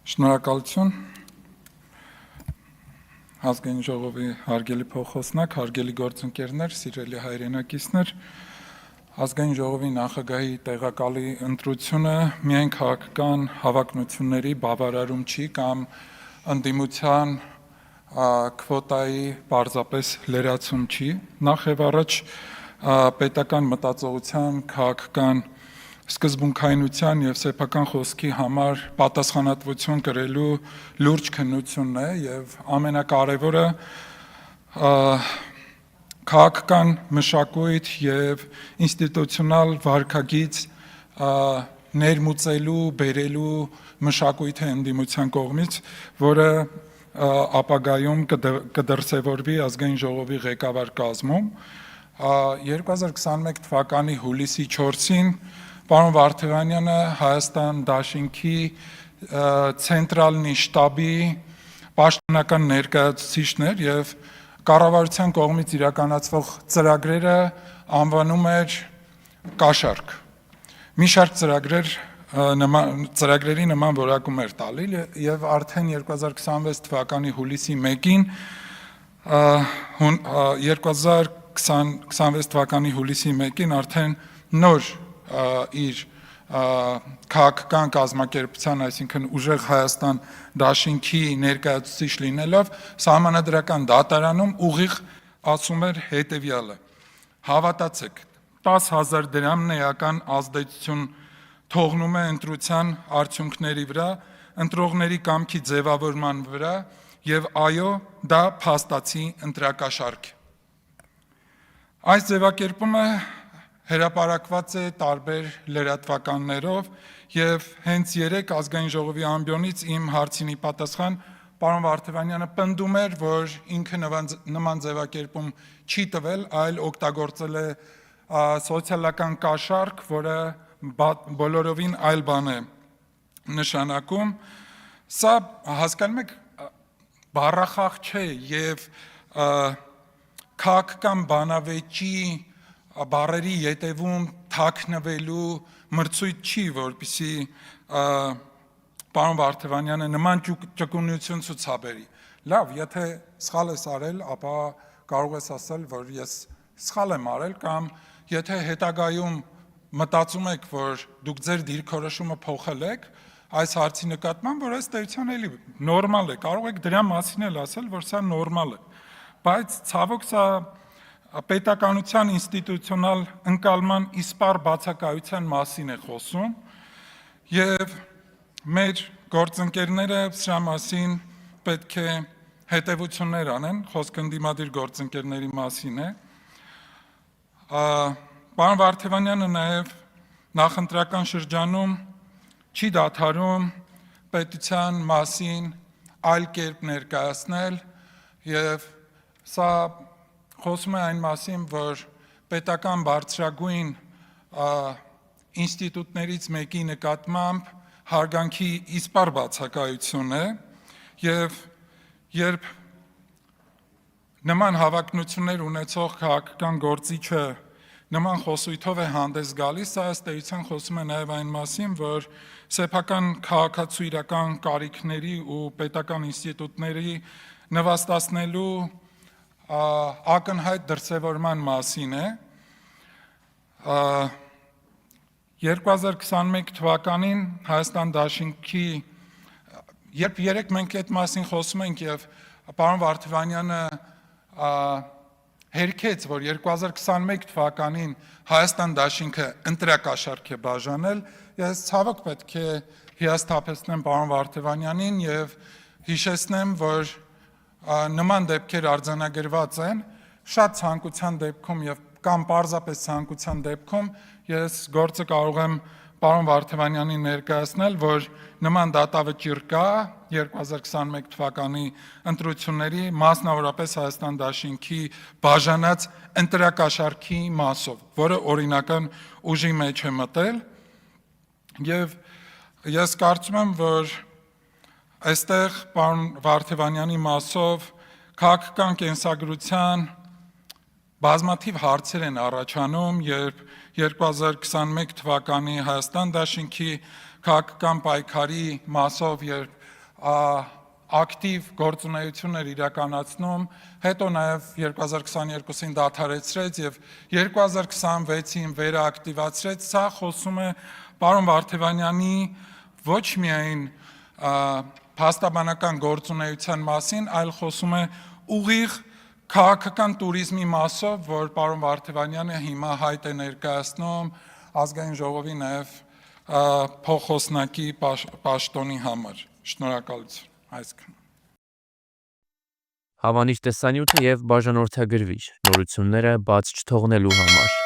Շնորհակալություն Ազգային ժողովի հարգելի փոխոսնակ, հարգելի գործընկերներ, սիրելի հայրենակիցներ, Ազգային ժողովի նախագահի տեղակալի ընտրությունը միայն քաղաքական հավակնությունների բավարարում չի կամ ընդդիմության քվոտայի պարզապես լրացում չի, նախ եւ առաջ պետական մտածողության, քաղաքական սկզբունքայնության եւ սեփական խոսքի համար պատասխանատվություն կրելու լուրջ քննությունն է եւ ամենակարևորը քաղաքական մշակույթ եւ ինստիտուցիոնալ վարքագիծ ներմուծելու, բերելու մշակույթ է ընդդիմության կողմից, որը ապագայում կդրսևորվի ազգային ժողովի ղեկավար կազմում 2021 թվականի հուլիսի 4-ին Պարոն Վարդևանյանը Հայաստան Դաշինքի ցենտրալնի շտաբի պաշտոնական ներկայացուցիչն էր եւ կառավարության կողմից իրականացվող ծրագրերը անվանում էր կաշառք։ Մի շարք ծրագրերի նման որակում էր տալի եւ արդեն 2026 թվականի հուլիսի 1-ին 2026 թվականի հուլիսի 1-ին արդեն նոր իր քաղաքական կազմակերպության, այսինքն ուժեղ Հայաստան Դաշինքի ներկայացուցիչ լինելով Սահմանադրական դատարանում ուղիղ ասում էր հետևյալը. հավատացեք, 10,000 դրամն էական ազդեցություն թողնում է ընտրության արդյունքների վրա, ընտրողների կամքի ձևավորման վրա եւ այո, դա փաստացի ընտրակաշառք է։ Այս ձևակերպումը հրապարակված է տարբեր լրատվականներով եւ հենց երեք ազգային ժողովի ամբիոնից իմ հարցինի պատասխան պարոն Վարդևանյանը պնդում էր, որ ինքը նման ձևակերպում չի տվել, այլ օգտագործել է սոցիալական կաշառք, որը բոլորովին այլ բան է նշանակում։ Սա հասկանում եք բառախաղ չէ եւ քաղաքական բանավեճի բառերի ետևում թաքնվելու մրցույթ չի, որպեսզի պարոն Վարդևանյանը նման ճկունություն ցուցաբերի։ Լավ, եթե սխալ ես արել, ապա կարող ես ասել, որ ես սխալ եմ արել կամ եթե հետագայում մտածում եք, որ դուք ձեր դիրքորոշումը փոխել եք, այս հարցի նկատմամբ, որ այս տերության էլի նորմալ է, կարող եք դրա մասին էլ ասել, որ սա նորմալ է։ Բայց ցավոք սա պետականության ինստիտուցիոնալ ընկալման իսպառ բացակայության մասին է խոսում եւ մեր գործընկերները սրա մասին պետք է հետևություններ անեն, խոսքը ընդդիմադիր գործընկերների մասին է։ Պարոն Վարդևանյանը նաեւ նախընտրական շրջանում չի դադարում պետության մասին այլ կերպ ներկայացնել եւ սա խոսում է այն մասին, որ պետական բարձրագույն ինստիտուտներից մեկի նկատմամբ հարգանքի իսպառ բացակայություն է եւ երբ նման հավակնություններ ունեցող քաղաքական գործիչը նման խոսույթով է հանդես գալիս, սա ըստ էության խոսում է նաեւ այն մասին, որ սեփական քաղաքացու իրական կարիքների ու պետական ինստիտուտների նվաստացնելու ակնհայտ դրսևորման մասին է 2021 թվականին Հայաստան Դաշինքի երբ երեք մենք այդ մասին խոսում ենք եւ պարոն Վարդևանյանը հերքեց, որ 2021 թվականին Հայաստան Դաշինքը ընտրակաշառք է բաժանել, ես ցավոք պետք է հիասթափեցնեմ պարոն Վարդևանյանին եւ հիշեցնեմ, որ նման դեպքեր արձանագրված են շատ ցանկության դեպքում եւ կամ պարզապես ցանկության դեպքում ես գործը կարող եմ պարոն Վարդևանյանին ներկայացնել, որ նման դատավճիռ կա 2021 թվականի ընտրությունների, մասնավորապես Հայաստան Դաշինքի բաժանած ընտրակաշառքի մասով, որը օրինական ուժի մեջ է մտել եւ ես կարծում եմ, որ այստեղ պարոն Վարդևանյանի մասով քաղաքական կենսագրության բազմաթիվ հարցեր են առաջանում, երբ 2021 թվականի Հայաստան Դաշինքի քաղաքական պայքարի մասով, երբ ակտիվ գործունեություններ իրականացնում, հետո նաև 2022-ին դադարեցրեց եւ 2026-ին վերաակտիվացրեց, սա խոսում է պարոն Վարդևանյանի ոչ միայն փաստաբանական գործունեության մասին, այլ խոսում է ուղիղ քաղաքական туриզմի մասով, որ պարոն Վարդևանյանը հիմա հայտ է ներկայացնում ազգային ժողովի նաև փոխոսնակի պաշտոնի համար։ Շնորհակալություն։ Այսքան։ Հավանիչ տեսանյութը եւ բաժանորդագրվիչ նորությունները բաց չթողնելու համար